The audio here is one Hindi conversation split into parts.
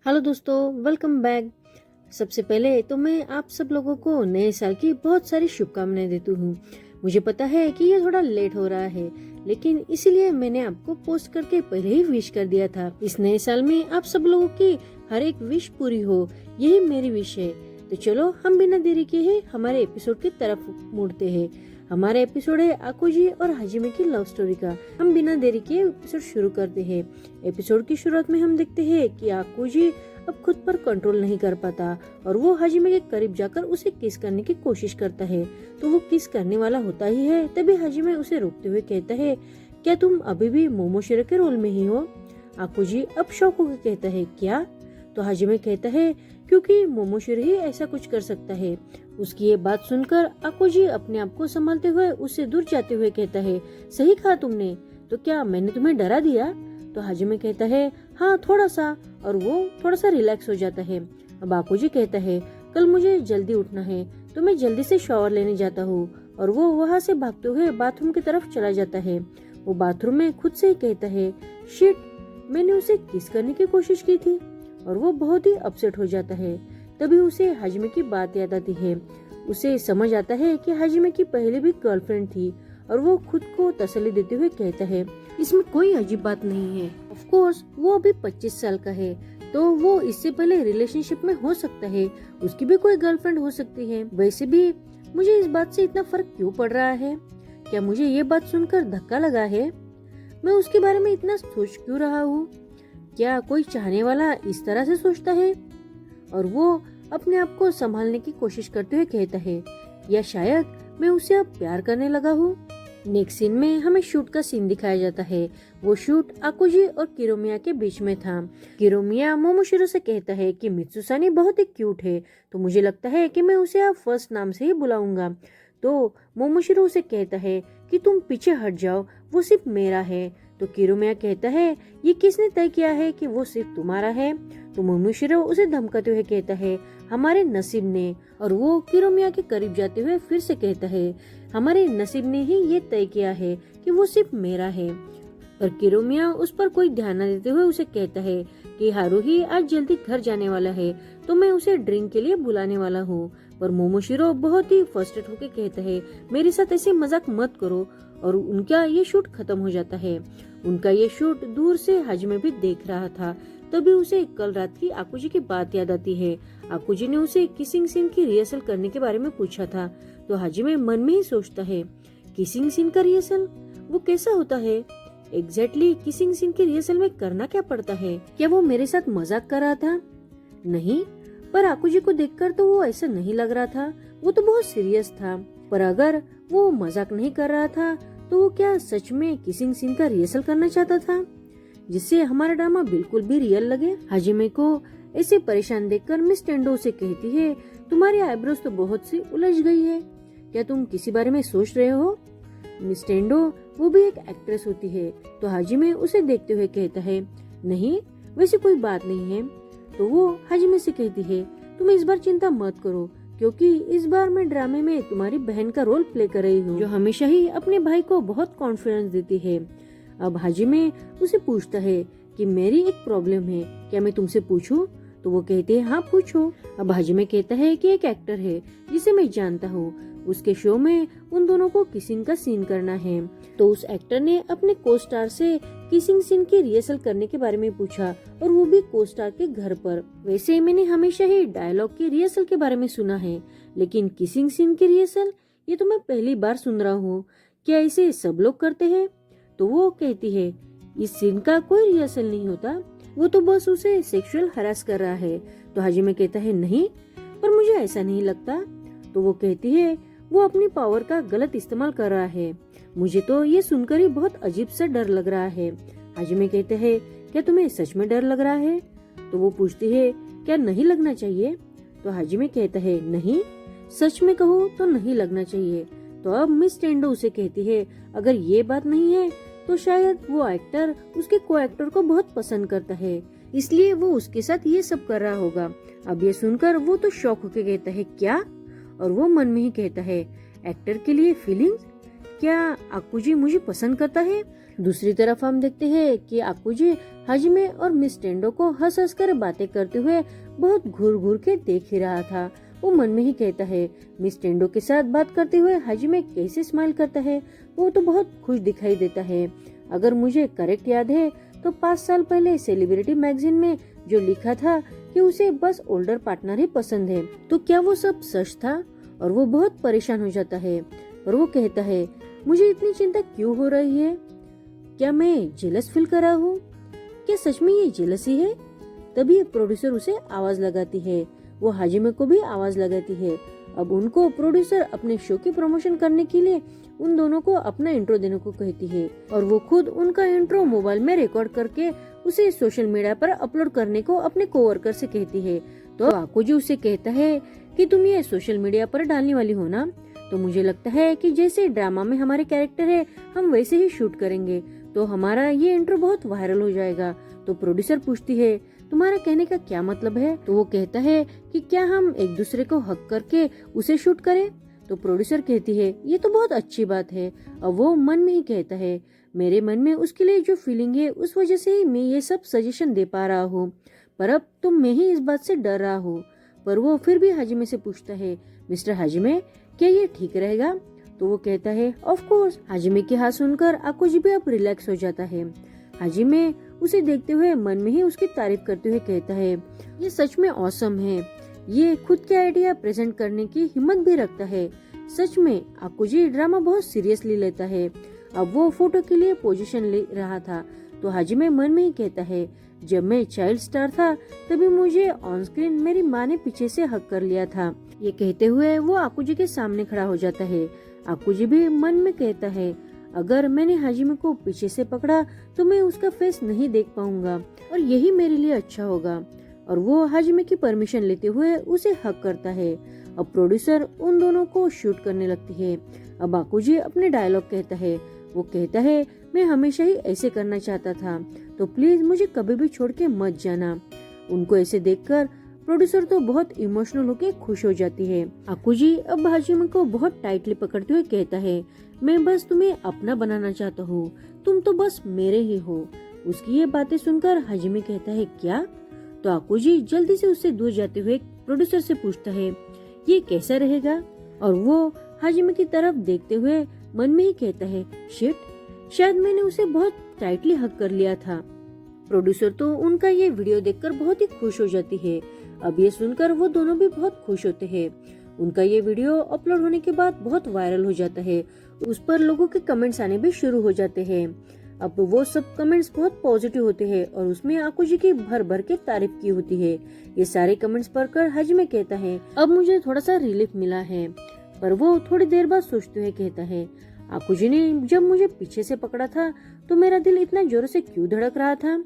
हेलो दोस्तों, वेलकम बैक। सबसे पहले तो मैं आप सब लोगों को नए साल की बहुत सारी शुभकामनाएं देती हूँ। मुझे पता है कि ये थोड़ा लेट हो रहा है, लेकिन इसीलिए मैंने आपको पोस्ट करके पहले ही विश कर दिया था। इस नए साल में आप सब लोगों की हर एक विश पूरी हो, यही मेरी विश है। तो चलो हम बिना देरी किए हमारे एपिसोड की तरफ मुड़ते हैं। हमारा एपिसोड है आकुजी और हाजिमे की लव स्टोरी का। हम बिना देरी किए एपिसोड शुरू करते हैं। एपिसोड की शुरुआत में हम देखते हैं कि आकुजी अब खुद पर कंट्रोल नहीं कर पाता और वो हाजिमे के करीब जाकर उसे किस करने की कोशिश करता है। तो वो किस करने वाला होता ही है, तभी हाजिमे उसे रोकते हुए कहता है, क्या तुम अभी भी मोमोशिरो के रोल में ही हो? आकुजी अब शौक होकर कहता है, क्या? तो हाजिमे कहता है, क्योंकि मोमोशिरो ही ऐसा कुछ कर सकता है। उसकी ये बात सुनकर आकुजी अपने आप को संभालते हुए उससे दूर जाते हुए कहता है, सही कहा तुमने। तो क्या मैंने तुम्हें डरा दिया? तो हाजिमे कहता है, हाँ थोड़ा सा, और वो थोड़ा सा रिलैक्स हो जाता है। अब आकुजी कहता है, कल मुझे जल्दी उठना है तो मैं जल्दी से शॉवर लेने जाता हूँ। और वो वहाँ से भागते हुए बाथरूम की तरफ चला जाता है। वो बाथरूम में खुद से ही कहता है, शिट, मैंने उसे किस करने की कोशिश की थी। और वो बहुत ही अपसेट हो जाता है। तभी उसे हाजिमे की बात याद आती है। उसे समझ आता है कि हाजिमे की पहले भी गर्लफ्रेंड थी और वो खुद को तसल्ली देते हुए कहता है, इसमें कोई अजीब बात नहीं है। ऑफ कोर्स वो अभी 25 साल का है, तो वो इससे पहले रिलेशनशिप में हो सकता है, उसकी भी कोई गर्लफ्रेंड हो सकती है। वैसे भी मुझे इस बात से इतना फर्क क्यों पड़ रहा है? क्या मुझे ये बात सुनकर धक्का लगा है? मैं उसके बारे में इतना सोच क्यों रहा हूँ? क्या कोई चाहने वाला इस तरह से सोचता है? और वो अपने आप को संभालने की कोशिश करते हुए कहता है, या शायद मैं उसे अब प्यार करने लगा हूँ। नेक्स्ट सीन में हमें शूट का सीन दिखाया जाता है। वो शूट आकुजी और किरोमिया के बीच में था। किरोमिया मोमोशिरो से कहता है कि मित्सुसानी बहुत ही क्यूट है, तो मुझे लगता है कि मैं उसे अब फर्स्ट नाम से ही बुलाऊंगा। तो मोमोशिरो उसे कहता है कि तुम पीछे हट जाओ, वो सिर्फ मेरा है। तो किरोमिया कहता है, ये किसने तय किया है कि वो सिर्फ तुम्हारा है? तो मोमोशिरो उसे धमकाते हुए कहता है, हमारे नसीब ने। और वो किरोमिया के करीब जाते हुए फिर से कहता है, हमारे नसीब ने ही ये तय किया है कि वो सिर्फ मेरा है। पर किरोमिया उस पर कोई ध्यान न देते हुए उसे कहता है कि हारुही आज जल्दी घर जाने वाला है, तो मैं उसे ड्रिंक के लिए बुलाने वाला हूँ। पर मोमोशिरो बहुत ही फ्रस्ट्रेट होकर कहता है, मेरे साथ ऐसे मजाक मत करो। और उनका ये शूट खत्म हो जाता है। उनका ये शूट दूर से हाजिमे भी देख रहा था। तभी उसे कल रात की आकुजी की बात याद आती है। आकुजी ने उसे किसिंग सीन की रिहर्सल करने के बारे में पूछा था। तो हाजिमे मन में ही सोचता है, किसिंग सीन का रिहर्सल, वो कैसा होता है? एग्जैक्टली किसिंग सीन की रिहर्सल में करना क्या पड़ता है? क्या वो मेरे साथ मजाक कर रहा था? नहीं, पर आकुजी को देखकर तो वो ऐसा नहीं लग रहा था। वो तो बहुत सीरियस था। पर अगर वो मजाक नहीं कर रहा था, तो वो क्या सच में किसिंग सीन का रिहर्सल करना चाहता था, जिससे हमारा ड्रामा बिल्कुल भी रियल लगे? हाजिमे को ऐसे परेशान देखकर मिस टेंडो से कहती है, तुम्हारी आईब्रोज तो बहुत सी उलझ गई है, क्या तुम किसी बारे में सोच रहे हो? मिस टेंडो वो भी एक एक्ट्रेस होती है। तो हाजिमे उसे देखते हुए कहता है, नहीं वैसे कोई बात नहीं है। तो वो हाजिमे से कहती है, तुम इस बार चिंता मत करो, क्योंकि इस बार मैं ड्रामे में तुम्हारी बहन का रोल प्ले कर रही हूँ, जो हमेशा ही अपने भाई को बहुत कॉन्फिडेंस देती है। अब हाजिमे उसे पूछता है कि मेरी एक प्रॉब्लम है, क्या मैं तुमसे पूछूं? तो वो कहती है, हाँ पूछो। अब हाजिमे कहता है कि एक एक्टर है जिसे मैं जानता हूँ, उसके शो में उन दोनों को किसिंग का सीन करना है। तो उस एक्टर ने अपने को स्टार से किसिंग सीन की रिहर्सल करने के बारे में पूछा, और वो भी को स्टार के घर पर। वैसे मैंने हमेशा ही डायलॉग की रिहर्सल के बारे में सुना है, लेकिन किसिंग सीन की रिहर्सल ये तो मैं पहली बार सुन रहा हूँ। क्या इसे सब लोग करते हैं? तो वो कहती है, इस सीन का कोई रिहर्सल नहीं होता, वो तो बस उसे सेक्सुअल हरास कर रहा है। तो हाजिमे कहता है, नहीं, पर मुझे ऐसा नहीं लगता। तो वो कहती है, वो अपनी पावर का गलत इस्तेमाल कर रहा है। मुझे तो ये सुनकर ही बहुत अजीब सा डर लग रहा है। हाजिमे कहते हैं, क्या तुम्हें सच में डर लग रहा है? तो वो पूछती है, क्या नहीं लगना चाहिए? तो हाजिमे कहता है, नहीं, सच में कहूँ तो नहीं लगना चाहिए। तो अब मिस टेंडो उसे कहती है, अगर ये बात नहीं है तो शायद वो एक्टर उसके को एक्टर को बहुत पसंद करता है, इसलिए वो उसके साथ ये सब कर रहा होगा। अब ये सुनकर वो तो शॉक होकर कहता है, क्या? और वो मन में ही कहता है, एक्टर के लिए फीलिंग्स? क्या आकुजी मुझे पसंद करता है? दूसरी तरफ हम देखते हैं कि आकुजी हाजिमे और मिस टेंडो को हंस हंस कर बातें करते हुए बहुत घूर घूर के देख ही रहा था। वो मन में ही कहता है, मिस टेंडो के साथ बात करते हुए हाजिमे कैसे स्माइल करता है, वो तो बहुत खुश दिखाई देता है। अगर मुझे करेक्ट याद है तो 5 साल पहले सेलिब्रिटी मैगजीन में जो लिखा था कि उसे बस ओल्डर पार्टनर ही पसंद है, तो क्या वो सब सच था? और वो बहुत परेशान हो जाता है और वो कहता है, मुझे इतनी चिंता क्यों हो रही है? क्या मैं जेलस फील कर रहा हूँ? क्या सच में ये जेलसी है? तभी प्रोड्यूसर उसे आवाज लगाती है। वो हाजिमे को भी आवाज लगाती है। अब उनको प्रोड्यूसर अपने शो की प्रमोशन करने के लिए उन दोनों को अपना इंट्रो देने को कहती है और वो खुद उनका इंट्रो मोबाइल में रिकॉर्ड करके उसे सोशल मीडिया पर अपलोड करने को अपने कोवर्कर से कहती है। तो आकुजी उसे कहता है कि तुम ये सोशल मीडिया पर डालने वाली हो ना, तो मुझे लगता है कि जैसे ड्रामा में हमारे कैरेक्टर है हम वैसे ही शूट करेंगे, तो हमारा ये इंट्रो बहुत वायरल हो जाएगा। तो प्रोड्यूसर पूछती है, तुम्हारा कहने का क्या मतलब है? तो वो कहता है कि क्या हम एक दूसरे को हक करके उसे शूट करें? तो प्रोड्यूसर कहती है, ये तो बहुत अच्छी बात है। अब वो मन में ही कहता है, मेरे मन में उसके लिए जो फीलिंग है उस वजह से ही मैं ये सब सजेशन दे पा रहा हूँ, पर अब तो मैं ही इस बात से डर रहा हूँ। पर वो फिर भी हाजिमे से पूछता है, मिस्टर हाजिमे, क्या ये ठीक रहेगा? तो वो कहता है, ऑफ कोर्स। हाजिमे की हाथ सुनकर आकुजी भी अब रिलैक्स हो जाता है। हाजिमे उसे देखते हुए मन में ही उसकी तारीफ करते हुए कहता है, ये सच में ऑसम है। ये खुद के आइडिया प्रेजेंट करने की हिम्मत भी रखता है। सच में आकुजी ड्रामा बहुत सीरियसली लेता है। अब वो फोटो के लिए पोजीशन ले रहा था तो हाजिमे मन में ही कहता है, जब मैं चाइल्ड स्टार था तभी मुझे ऑन स्क्रीन मेरी माँ ने पीछे से हक कर लिया था। ये कहते हुए वो आकुजी के सामने खड़ा हो जाता है। आकुजी भी मन में कहता है, अगर मैंने हाजिमे को पीछे से पकड़ा तो मैं उसका फेस नहीं देख पाऊंगा और यही मेरे लिए अच्छा होगा। और वो हाजिमे की परमिशन लेते हुए उसे हक करता है। अब प्रोड्यूसर उन दोनों को शूट करने लगती है। अब आकुजी अपने डायलॉग कहता है। वो कहता है, मैं हमेशा ही ऐसे करना चाहता था, तो प्लीज मुझे कभी भी छोड़ के मत जाना। उनको ऐसे देखकर प्रोड्यूसर तो बहुत इमोशनल होके खुश हो जाती है। आकुजी अब हाजिमे को बहुत टाइटली पकड़ते हुए कहता है, मैं बस तुम्हें अपना बनाना चाहता हूँ, तुम तो बस मेरे ही हो। उसकी ये बातें सुनकर हाजिमे कहता है, क्या? तो आकुजी जल्दी से उससे दूर जाते हुए प्रोड्यूसर से पूछता है, ये कैसा रहेगा? और वो हाजिमे की तरफ देखते हुए मन में ही कहता है, शिट, शायद मैंने उसे बहुत टाइटली हक कर लिया था। प्रोड्यूसर तो उनका ये वीडियो देखकर बहुत ही खुश हो जाती है। अब ये सुनकर वो दोनों भी बहुत खुश होते हैं। उनका ये वीडियो अपलोड होने के बाद बहुत वायरल हो जाता है। उस पर लोगों के कमेंट्स आने भी शुरू हो जाते हैं। अब वो सब कमेंट्स बहुत पॉजिटिव होते हैं और उसमें आकुजी की भर भर के तारीफ की होती है। ये सारे कमेंट्स पढ़कर हाजिमे कहता है, अब मुझे थोड़ा सा रिलीफ मिला है। पर वो थोड़ी देर बाद सोचते हुए कहता है, आकुजी ने जब मुझे पीछे से पकड़ा था तो मेरा दिल इतना जोर से क्यों धड़क रहा था?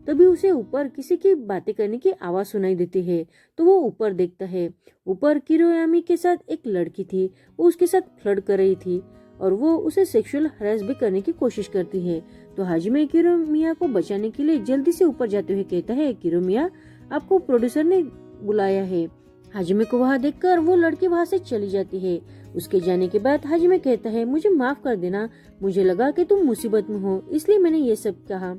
तभी उसे ऊपर किसी की बातें करने की आवाज सुनाई देती है। तो वो ऊपर देखता है। ऊपर किरोयामी के साथ एक लड़की थी। वो उसके साथ फ्लर्ट कर रही थी और वो उसे सेक्सुअल हरास भी करने की कोशिश करती है। तो हाजिमे किरोमिया को बचाने के लिए जल्दी से ऊपर जाते हुए कहता है, किरोमिया, आपको प्रोड्यूसर ने बुलाया है। हाजिमे को वहाँ देखकर वो लड़की वहाँ से चली जाती है। उसके जाने के बाद हाजिमे कहता है, मुझे माफ कर देना, मुझे लगा कि तुम मुसीबत में हो इसलिए मैंने ये सब कहा।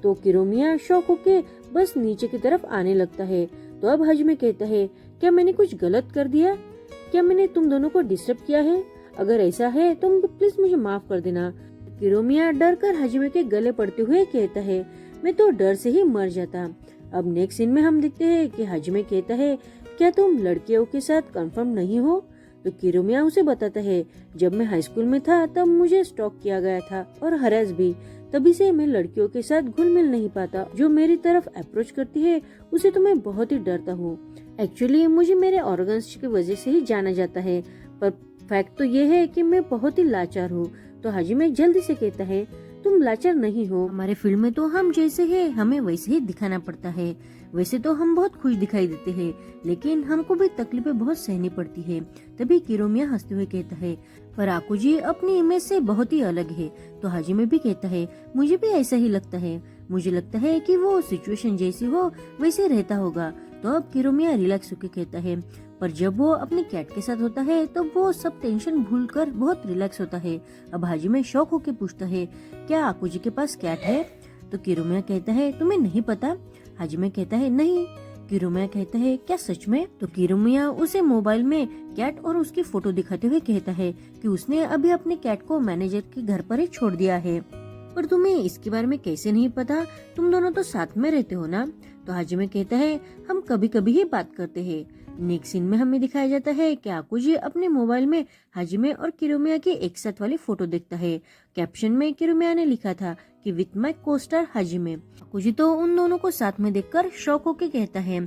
तो किरोमिया शौक होके बस नीचे की तरफ आने लगता है। तो अब हाजिमे कहता है, क्या मैंने कुछ गलत कर दिया? क्या मैंने तुम दोनों को डिस्टर्ब किया है? अगर ऐसा है तो प्लीज मुझे माफ कर देना। किरोमिया डर कर हाजिमे के गले पड़ते हुए कहता है, मैं तो डर से ही मर जाता। अब नेक्स्ट सीन में हम देखते हैं कि हाजिमे कहता है, क्या तुम लड़कियों के साथ कंफर्म नहीं हो? तो किरोमिया उसे बताता है, जब मैं हाई स्कूल में था तब मुझे स्टॉक किया गया था और हरास भी। तभी से मैं लड़कियों के साथ घुल मिल नहीं पाता। जो मेरी तरफ अप्रोच करती है उसे तो मैं बहुत ही डरता हूँ। एक्चुअली मुझे मेरे ऑर्गन्स की वजह से ही जाना जाता है, पर फैक्ट तो ये है कि मैं बहुत ही लाचार हूँ। तो हाजिमे जल्दी से कहता है, तुम लाचार नहीं हो, हमारे फील्ड में तो हम जैसे हैं हमें वैसे ही दिखाना पड़ता है। वैसे तो हम बहुत खुश दिखाई देते हैं, लेकिन हमको भी तकलीफें बहुत सहनी पड़ती है। तभी किरोमिया हंसते हुए कहता है, पर आकुजी अपनी इमेज से बहुत ही अलग है। तो हाजिमे भी कहता है, मुझे भी ऐसा ही लगता है। मुझे लगता है कि वो सिचुएशन जैसी हो वैसे रहता होगा। तो अब किरोमिया रिलैक्स होकर कहता है, पर जब वो अपने कैट के साथ होता है तो वो सब टेंशन भूलकर बहुत रिलैक्स होता है। अब हाजिमे शौक होके पूछता है, क्या आकुजी के पास कैट है? तो किरुमिया कहता है, तुम्हें नहीं पता? हाजिमे कहता है, नहीं। किरुमिया कहता है, क्या सच में? तो किरुमिया उसे मोबाइल में कैट और उसकी फोटो दिखाते हुए कहता है कि उसने अभी अपने कैट को मैनेजर के घर पर ही छोड़ दिया है। पर तुम्हें इसके बारे में कैसे नहीं पता? तुम दोनों तो साथ में रहते हो ना? तो हाजिमे कहता है, हम कभी कभी ही बात करते हैं। नेक्स्ट सीन में हमें दिखाया जाता है कि आकुजी अपने मोबाइल में हाजिमे और किरुमिया की एक साथ वाली फोटो देखता है। कैप्शन में किरुमिया ने लिखा था कि विथ माय कोस्टार हाजिमे। आकुजी तो उन दोनों को साथ में देखकर शॉक होके कहता है,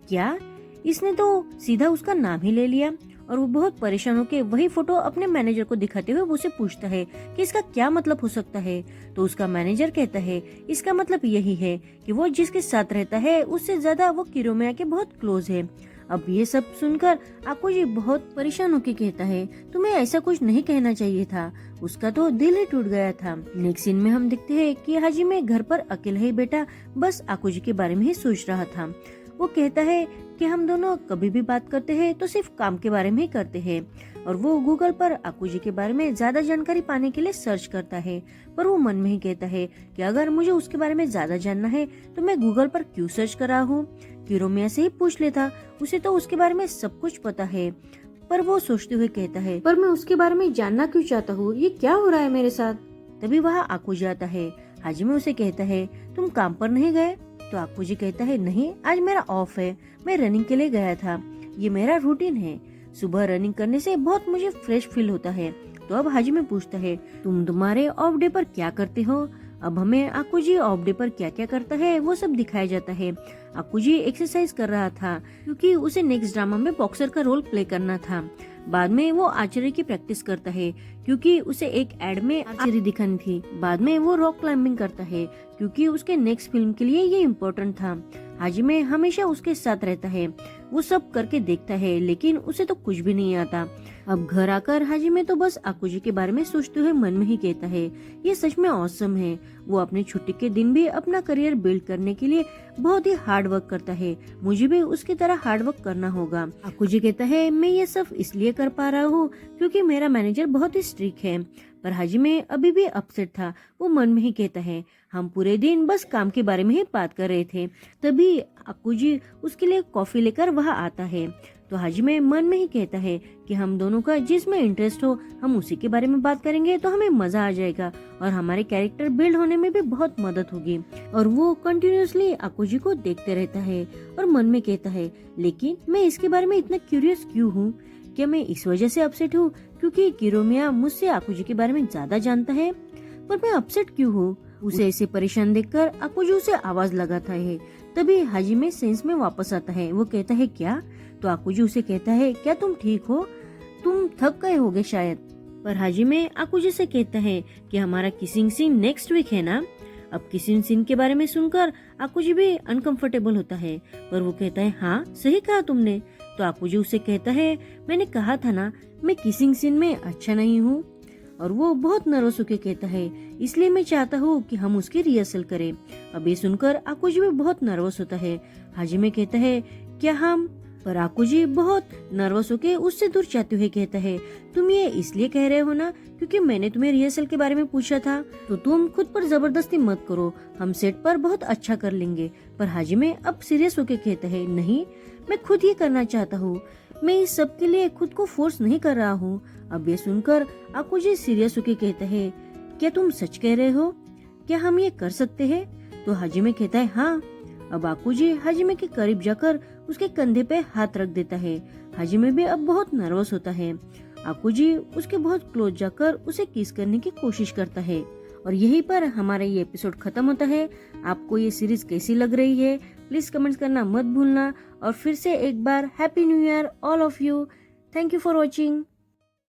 क्या इसने तो सीधा उसका नाम ही ले लिया? और वो बहुत परेशान होके वही फोटो अपने मैनेजर को दिखाते हुए उसे पूछता है कि इसका क्या मतलब हो सकता है। तो उसका मैनेजर कहता है, इसका मतलब यही है कि वो जिसके साथ रहता है उससे ज्यादा वो किरुमिया के बहुत क्लोज है। अब ये सब सुनकर आकुजी बहुत परेशान होके कहता है, तुम्हें ऐसा कुछ नहीं कहना चाहिए था, उसका तो दिल ही टूट गया था। नेक्स्ट सीन में हम देखते हैं कि हाजिमे घर पर अकेला ही बैठा बस आकुजी के बारे में ही सोच रहा था। वो कहता है कि हम दोनों कभी भी बात करते हैं तो सिर्फ काम के बारे में ही करते हैं। और वो गूगल पर आकुजी के बारे में ज्यादा जानकारी पाने के लिए सर्च करता है। पर वो मन में ही कहता है कि अगर मुझे उसके बारे में ज्यादा जानना है तो मैं गूगल पर क्यों सर्च कर रहा हूँ, किरुमिया से ही पूछ लेता, उसे तो उसके बारे में सब कुछ पता है। पर वो सोचते हुए कहता है, पर मैं उसके बारे में जानना क्यों चाहता हूँ, ये क्या हो रहा है मेरे साथ? तभी वहाँ आकुजी आता है। हाजिमे उसे कहता है, तुम काम पर नहीं गए? तो आकुजी कहता है, नहीं, आज मेरा ऑफ है, मैं रनिंग के लिए गया था, ये मेरा रूटीन है, सुबह रनिंग करने से बहुत मुझे फ्रेश फील होता है। तो अब हाजिमे पूछता है, तुम्हारे ऑफ डे पर क्या करते हो? अब हमें आकुजी ऑफ डे पर क्या क्या करता है वो सब दिखाया जाता है। आकुजी एक्सरसाइज कर रहा था क्योंकि उसे नेक्स्ट ड्रामा में बॉक्सर का रोल प्ले करना था। बाद में वो आर्चरी की प्रैक्टिस करता है क्योंकि उसे एक एड में आर्चरी दिखानी थी। बाद में वो रॉक क्लाइंबिंग करता है क्योंकि उसके नेक्स्ट फिल्म के लिए ये इम्पोर्टेंट था। हाजिमे हमेशा उसके साथ रहता है, वो सब करके देखता है लेकिन उसे तो कुछ भी नहीं आता। अब घर आकर हाजिमे तो बस आकुजी के बारे में सोचते हुए मन में ही कहता है, ये सच में ऑसम है। वो अपने छुट्टी के दिन भी अपना करियर बिल्ड करने के लिए बहुत ही हार्ड वर्क करता है, मुझे भी उसकी तरह हार्ड वर्क करना होगा। आकुजी कहता है, मैं ये सब इसलिए कर पा रहा हूँ क्योंकि मेरा मैनेजर बहुत ही स्ट्रिक्ट है। पर हाजिमे अभी भी अपसेट था। वो मन में ही कहता है, हम पूरे दिन बस काम के बारे में ही बात कर रहे थे। तभी आकुजी उसके लिए कॉफी लेकर वहाँ आता है। तो हाजिमे मन में ही कहता है कि हम दोनों का जिसमें इंटरेस्ट हो हम उसी के बारे में बात करेंगे तो हमें मजा आ जाएगा और हमारे कैरेक्टर बिल्ड होने में भी बहुत मदद होगी। और वो कंटिन्यूअसली आकुजी को देखते रहता है और मन में कहता है, लेकिन मैं इसके बारे में इतना क्यूरियस क्यों हूँ? क्या मैं इस वजह से अपसेट हूँ क्योंकि किरुमिया मुझसे आकुजी के बारे में ज्यादा जानता है? पर मैं अपसेट क्यों हूँ? उसे ऐसे परेशान देखकर आकुजी उसे आवाज लगाता है। तभी हाजिमे सेंस में वापस आता है। वो कहता है, क्या? तो आकुजी उसे कहता है, क्या तुम ठीक हो? तुम थक गए होगे शायद। पर हाजिमे आकुजी से कहता है कि हमारा किसिंग सीन नेक्स्ट वीक है ना। अब किसिंग सीन के बारे में सुनकर आकुजी भी अनकंफर्टेबल होता है, पर वो कहता है, हाँ सही कहा तुमने। तो आकुजी उसे कहता है, मैंने कहा था ना मैं किसिंग सीन में अच्छा नहीं हूँ। और वो बहुत नर्वस होकर कहता है, इसलिए मैं चाहता हूँ कि हम उसकी रिहर्सल करें। अब ये सुनकर आकुजी भी बहुत नर्वस होता है। हाजिमे कहता है, क्या हम? पर आकुजी बहुत नर्वस होकर उससे दूर जाते हुए कहता है, तुम ये इसलिए कह रहे हो ना क्योंकि मैंने तुम्हें रिहर्सल के बारे में पूछा था, तो तुम खुद पर जबरदस्ती मत करो, हम सेट पर बहुत अच्छा कर लेंगे। पर हाजिमे अब सीरियस होकर कहता है, नहीं, मैं खुद ये करना चाहता हूँ, मैं इस सब के लिए खुद को फोर्स नहीं कर रहा हूँ। अब ये सुनकर आकुजी सीरियस होकर कहता है, क्या तुम सच कह रहे हो? क्या हम ये कर सकते हैं? तो हाजिमे कहता है, हाँ। अब आकुजी हाजिमे के करीब जाकर उसके कंधे पे हाथ रख देता है। हाजिमे भी अब बहुत नर्वस होता है। आकुजी उसके बहुत क्लोज जाकर उसे किस करने की कोशिश करता है। और यहीं पर हमारा ये एपिसोड खत्म होता है। आपको ये सीरीज कैसी लग रही है प्लीज कमेंट्स करना मत भूलना। और फिर से एक बार happy new year all of you. Thank you for watching.